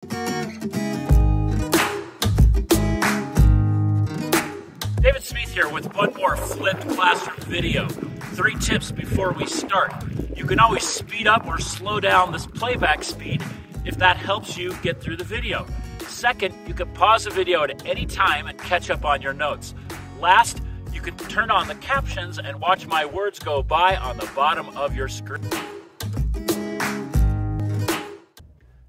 David Smith here with one more flipped classroom video. 3 tips before we start. You can always speed up or slow down this playback speed if that helps you get through the video. Second, you can pause the video at any time and catch up on your notes. Last, you can turn on the captions and watch my words go by on the bottom of your screen.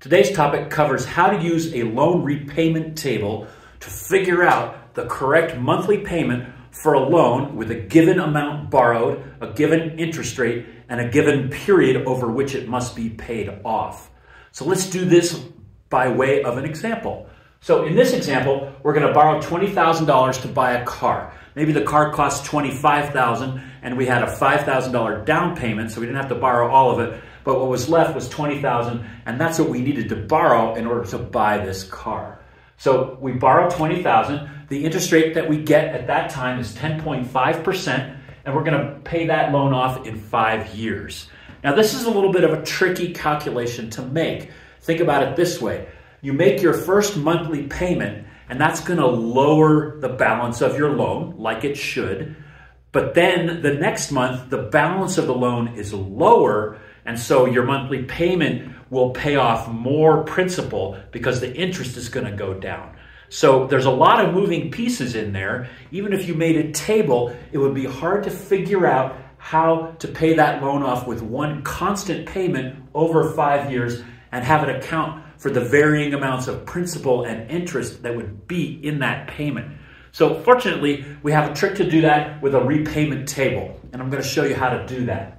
Today's topic covers how to use a loan repayment table to figure out the correct monthly payment for a loan with a given amount borrowed, a given interest rate, and a given period over which it must be paid off. So let's do this by way of an example. So in this example, we're going to borrow $20,000 to buy a car. Maybe the car costs $25,000 and we had a $5,000 down payment, so we didn't have to borrow all of it, but what was left was $20,000, and that's what we needed to borrow in order to buy this car. So we borrow $20,000. The interest rate that we get at that time is 10.5%, and we're going to pay that loan off in 5 years. Now, this is a little bit of a tricky calculation to make. Think about it this way. You make your first monthly payment, and that's going to lower the balance of your loan, like it should. But then the next month, the balance of the loan is lower, and so your monthly payment will pay off more principal because the interest is going to go down. So there's a lot of moving pieces in there. Even if you made a table, it would be hard to figure out how to pay that loan off with one constant payment over 5 years and have it account for the varying amounts of principal and interest that would be in that payment. So fortunately, we have a trick to do that with a repayment table, and I'm going to show you how to do that.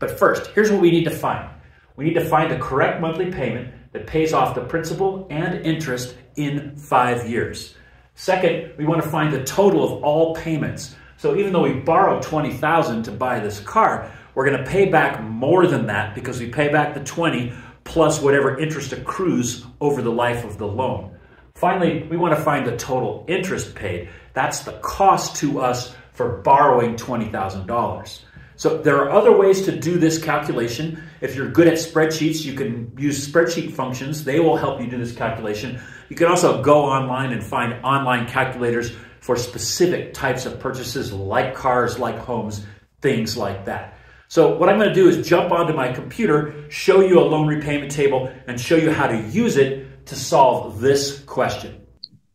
But first, here's what we need to find. We need to find the correct monthly payment that pays off the principal and interest in 5 years. Second, we want to find the total of all payments. So even though we borrowed $20,000 to buy this car, we're going to pay back more than that because we pay back the 20 plus whatever interest accrues over the life of the loan. Finally, we want to find the total interest paid. That's the cost to us for borrowing $20,000. So there are other ways to do this calculation. If you're good at spreadsheets, you can use spreadsheet functions. They will help you do this calculation. You can also go online and find online calculators for specific types of purchases like cars, like homes, things like that. So what I'm going to do is jump onto my computer, show you a loan repayment table, and show you how to use it to solve this question.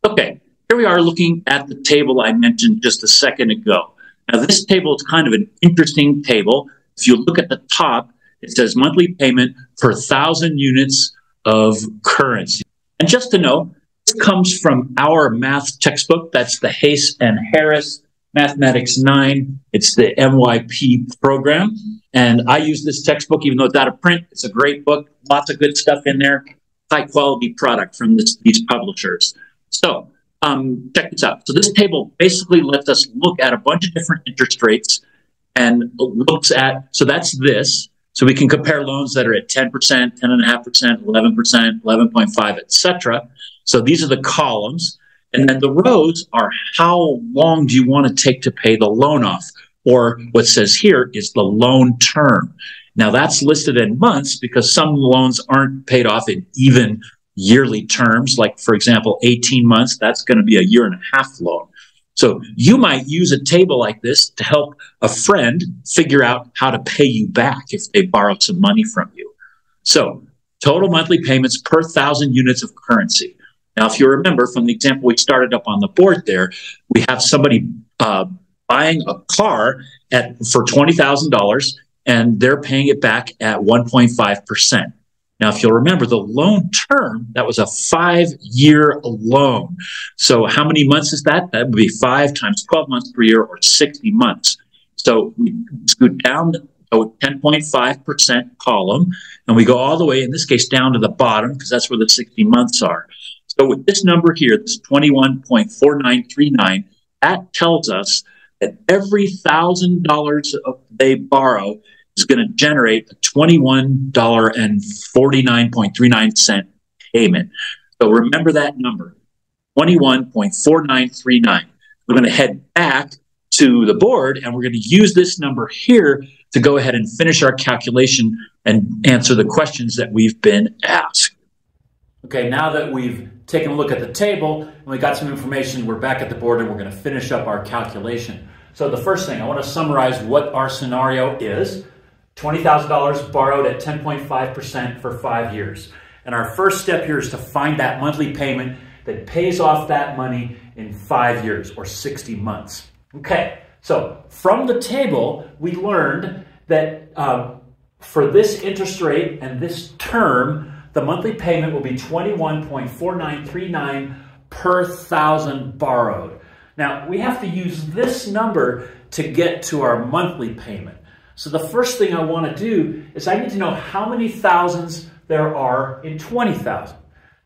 Okay, here we are looking at the table I mentioned just a second ago. Now, this table is kind of an interesting table. If you look at the top, it says monthly payment per 1,000 units of currency. And just to know, this comes from our math textbook. That's the Hayes and Harris Mathematics 9. It's the MYP program. And I use this textbook, even though it's out of print. It's a great book. Lots of good stuff in there. High quality product from these publishers. So, check this out. So this table basically lets us look at a bunch of different interest rates and looks at, so that's this. So we can compare loans that are at 10%, 10.5%, 11%, 11.5, etc. So these are the columns. And then the rows are how long do you want to take to pay the loan off? Or what says here is the loan term. Now that's listed in months because some loans aren't paid off in even yearly terms, like for example, 18 months, that's going to be a 1.5 year loan. So you might use a table like this to help a friend figure out how to pay you back if they borrowed some money from you. So total monthly payments per 1,000 units of currency. Now, if you remember from the example we started up on the board there, we have somebody buying a car for $20,000 and they're paying it back at 1.5%. Now, if you'll remember, the loan term, that was a 5-year loan. So how many months is that? That would be 5 times 12 months per year, or 60 months. So we scoot down the 10.5% column, and we go all the way, in this case, down to the bottom, because that's where the 60 months are. So with this number here, this 21.4939, that tells us that every $1,000 they borrow is going to generate a $21.49.39 payment. So remember that number, 21.4939. We're going to head back to the board, and we're going to use this number here to go ahead and finish our calculation and answer the questions that we've been asked. Okay, now that we've taken a look at the table and we got some information, we're back at the board and we're going to finish up our calculation. So the first thing, I want to summarize what our scenario is. $20,000 borrowed at 10.5% for 5 years. And our first step here is to find that monthly payment that pays off that money in 5 years or 60 months. Okay, so from the table, we learned that for this interest rate and this term, the monthly payment will be 21.4939 per thousand borrowed. Now, we have to use this number to get to our monthly payment. So the first thing I want to do is I need to know how many thousands there are in 20,000,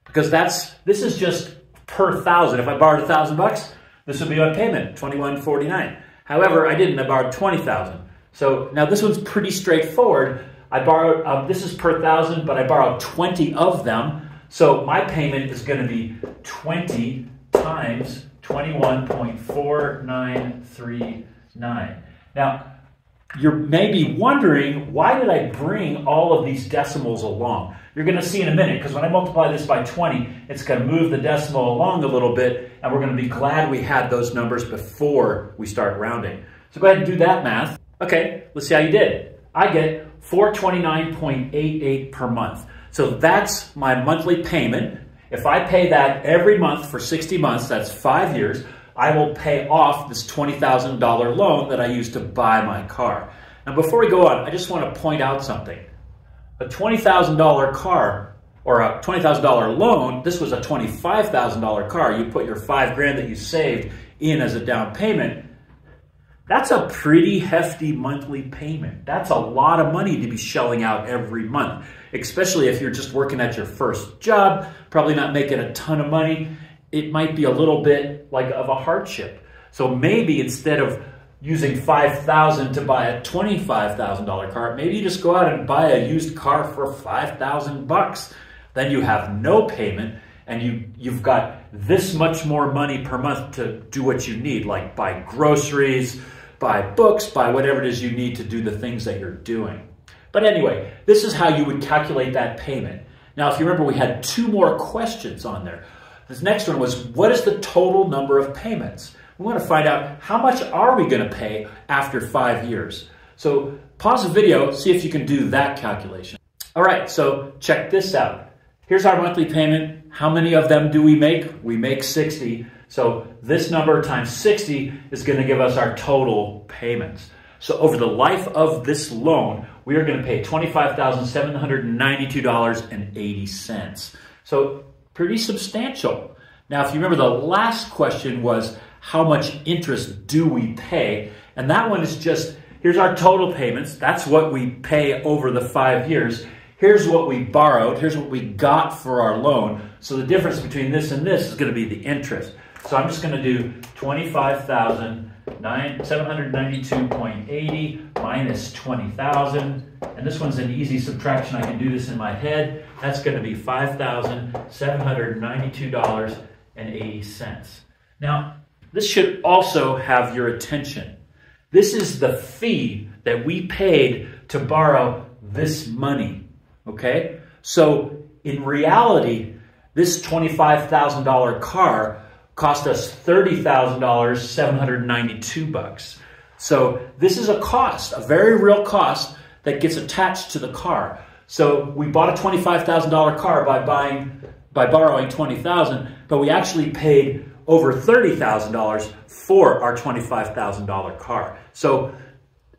because this is just per thousand. If I borrowed $1,000, this would be my payment, $21.49. However, I didn't. I borrowed 20,000. So now this one's pretty straightforward. I borrowed, this is per thousand, but I borrowed 20 of them. So my payment is going to be 20 times 21.4939. Now, you may be wondering, why did I bring all of these decimals along? You're going to see in a minute, because when I multiply this by 20, it's going to move the decimal along a little bit, and we're going to be glad we had those numbers before we start rounding. So go ahead and do that math. Okay, let's see how you did. I get $429.88 per month. So that's my monthly payment. If I pay that every month for 60 months, that's 5 years, I will pay off this $20,000 loan that I used to buy my car. Now, before we go on, I just want to point out something. A $20,000 car or a $20,000 loan, this was a $25,000 car. You put your $5,000 that you saved in as a down payment. That's a pretty hefty monthly payment. That's a lot of money to be shelling out every month, especially if you're just working at your first job, probably not making a ton of money. It might be a little bit like of a hardship. So maybe instead of using $5,000 to buy a $25,000 car, maybe you just go out and buy a used car for $5,000. Then you have no payment and you've got this much more money per month to do what you need, like buy groceries, buy books, buy whatever it is you need to do the things that you're doing. But anyway, this is how you would calculate that payment. Now, if you remember, we had 2 more questions on there. This next one was, what is the total number of payments? We want to find out how much are we going to pay after 5 years. So pause the video, see if you can do that calculation. All right, so check this out. Here's our monthly payment. How many of them do we make? We make 60. So this number times 60 is going to give us our total payments. So over the life of this loan, we are going to pay $25,792.80. So pretty substantial. Now, if you remember, the last question was, how much interest do we pay? And that one is just, here's our total payments. That's what we pay over the 5 years. Here's what we borrowed. Here's what we got for our loan. So the difference between this and this is going to be the interest. So I'm just going to do $25,792.80 minus $20,000. And this one's an easy subtraction. I can do this in my head. That's going to be $5,792.80. Now, this should also have your attention. This is the fee that we paid to borrow this money. Okay? So in reality, this $25,000 car cost us $30,792. So this is a cost, a very real cost that gets attached to the car. So we bought a $25,000 car by borrowing $20,000, but we actually paid over $30,000 for our $25,000 car. So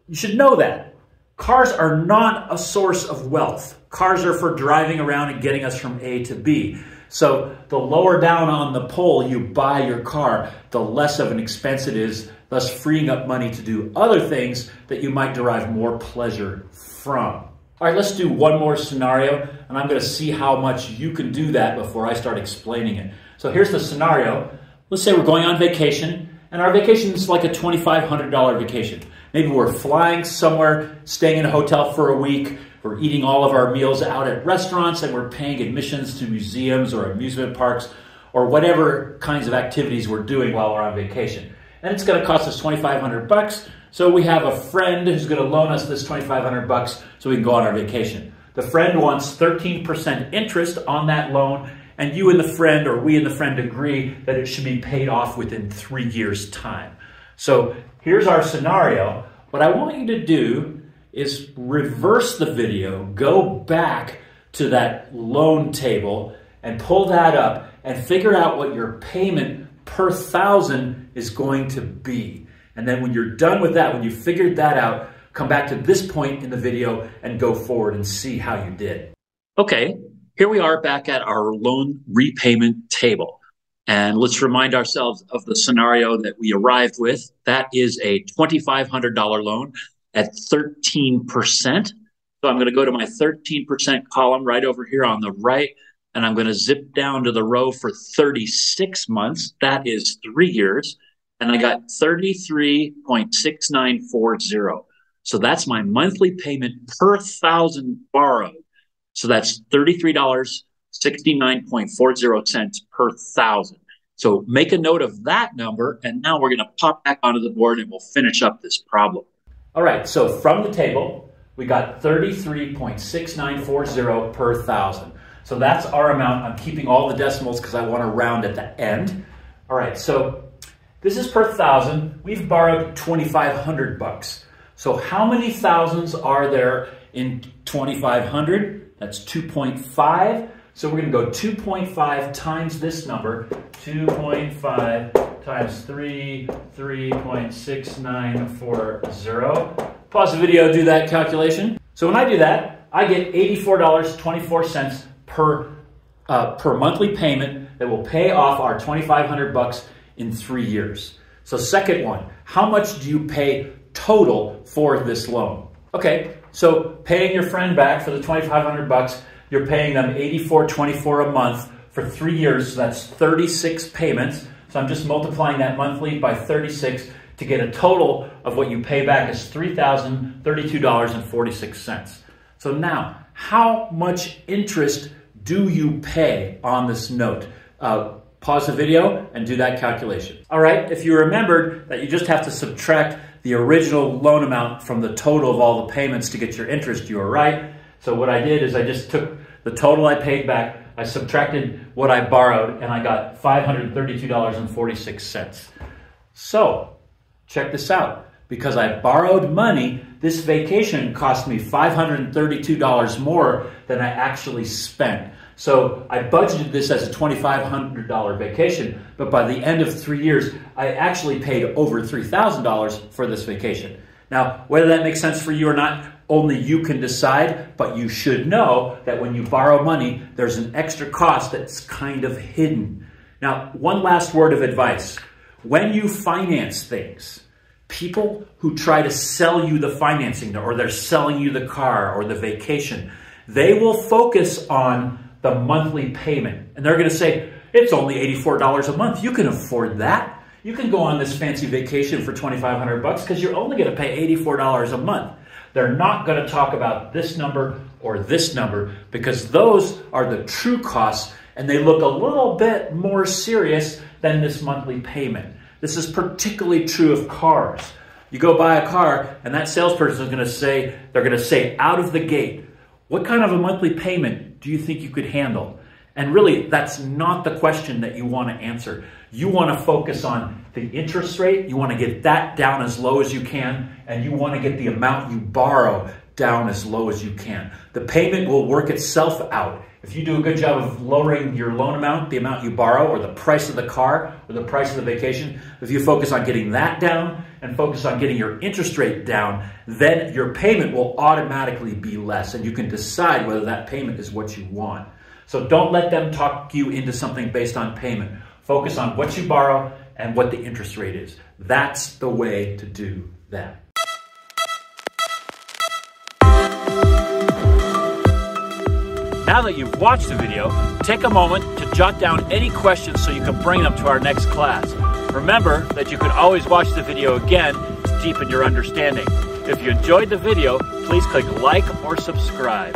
you should know that. Cars are not a source of wealth. Cars are for driving around and getting us from A to B. So the lower down on the pole you buy your car, the less of an expense it is, thus freeing up money to do other things that you might derive more pleasure from. All right, let's do one more scenario, and I'm going to see how much you can do that before I start explaining it. So here's the scenario. Let's say we're going on vacation, and our vacation is like a $2,500 vacation. Maybe we're flying somewhere, staying in a hotel for a week. We're eating all of our meals out at restaurants, and we're paying admissions to museums or amusement parks or whatever kinds of activities we're doing while we're on vacation. And it's going to cost us $2,500. So we have a friend who's going to loan us this $2,500 so we can go on our vacation. The friend wants 13% interest on that loan, and you and the friend, or we and the friend, agree that it should be paid off within 3 years' time. So here's our scenario. What I want you to do is reverse the video, go back to that loan table and pull that up and figure out what your payment per thousand is going to be. And then when you're done with that, when you figured that out, come back to this point in the video and go forward and see how you did. Okay, here we are back at our loan repayment table. And let's remind ourselves of the scenario that we arrived with. That is a $2,500 loan at 13%. So I'm going to go to my 13% column right over here on the right, and I'm going to zip down to the row for 36 months. That is 3 years. And I got 33.6940. So that's my monthly payment per thousand borrowed. So that's $33.6940 per thousand. So make a note of that number, and now we're going to pop back onto the board and we'll finish up this problem. All right, so from the table, we got 33.6940 per thousand. So that's our amount. I'm keeping all the decimals because I want to round at the end. All right, so this is per thousand. We've borrowed $2,500. So how many thousands are there in 2,500? That's 2.5. So we're going to go 2.5 times this number. 2.5 times 3.6940. Pause the video, do that calculation. So when I do that, I get $84.24 per monthly payment that will pay off our $2,500 in 3 years. So second one, how much do you pay total for this loan? Okay, so paying your friend back for the $2,500, you're paying them $84.24 a month for 3 years. So that's 36 payments. So I'm just multiplying that monthly by 36 to get a total of what you pay back is $3,032.46. So now, how much interest do you pay on this note? Pause the video and do that calculation. All right, if you remembered that you just have to subtract the original loan amount from the total of all the payments to get your interest, you were right. So what I did is I just took the total I paid back, I subtracted what I borrowed, and I got $532.46. So check this out. Because I borrowed money, this vacation cost me $532 more than I actually spent. So I budgeted this as a $2,500 vacation, but by the end of 3 years, I actually paid over $3,000 for this vacation. Now, whether that makes sense for you or not, only you can decide, but you should know that when you borrow money, there's an extra cost that's kind of hidden. Now, one last word of advice. When you finance things, people who try to sell you the financing, or they're selling you the car or the vacation, they will focus on the monthly payment. And they're going to say, it's only $84 a month. You can afford that. You can go on this fancy vacation for $2,500 because you're only going to pay $84 a month. They're not going to talk about this number or this number because those are the true costs and they look a little bit more serious than this monthly payment. This is particularly true of cars. You go buy a car and that salesperson is going to say, they're going to say out of the gate, what kind of a monthly payment do you think you could handle? And really, that's not the question that you want to answer. You want to focus on the interest rate. You want to get that down as low as you can, and you want to get the amount you borrow down as low as you can. The payment will work itself out. If you do a good job of lowering your loan amount, the amount you borrow, or the price of the car, or the price of the vacation, if you focus on getting that down and focus on getting your interest rate down, then your payment will automatically be less, and you can decide whether that payment is what you want. So don't let them talk you into something based on payment. Focus on what you borrow and what the interest rate is. That's the way to do that. Now that you've watched the video, take a moment to jot down any questions so you can bring them to our next class. Remember that you can always watch the video again to deepen your understanding. If you enjoyed the video, please click like or subscribe.